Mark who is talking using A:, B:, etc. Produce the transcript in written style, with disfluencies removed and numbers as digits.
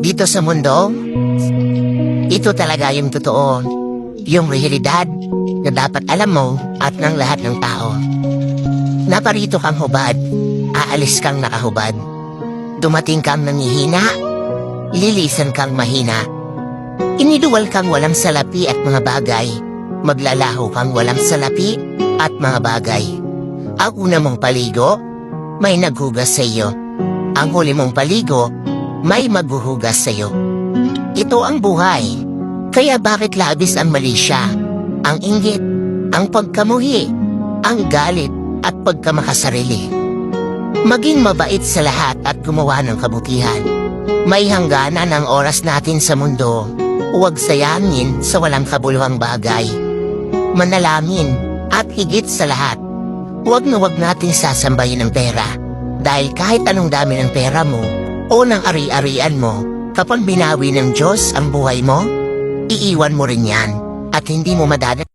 A: Dito sa mundo, ito talaga yung totoo. Yung realidad na dapat alam mo at ng lahat ng tao. Naparito kang hubad, aalis kang nakahubad. Dumating kang nangihina, lilisan kang mahina. Iniduwal kang walang salapi at mga bagay. Maglalaho kang walang salapi at mga bagay. Ang una mong paligo, may naghugas sa iyo. Ang huli mong paligo, may maghuhugas sa iyo. Ito ang buhay. Kaya bakit labis ang mali siya? Ang inggit, ang pagkamuhi, ang galit at pagkamakasarili. Maging mabait sa lahat at gumawa ng kabutihan. May hangganan ang oras natin sa mundo. Huwag sayangin sa walang kabuluhang bagay. Manalangin at higit sa lahat, huwag na huwag natin sasambahin ng pera. Dahil kahit anong dami ng pera mo o ng ari-arian mo, kapag binawi ng Diyos ang buhay mo, iiwan mo rin yan at hindi mo madadala.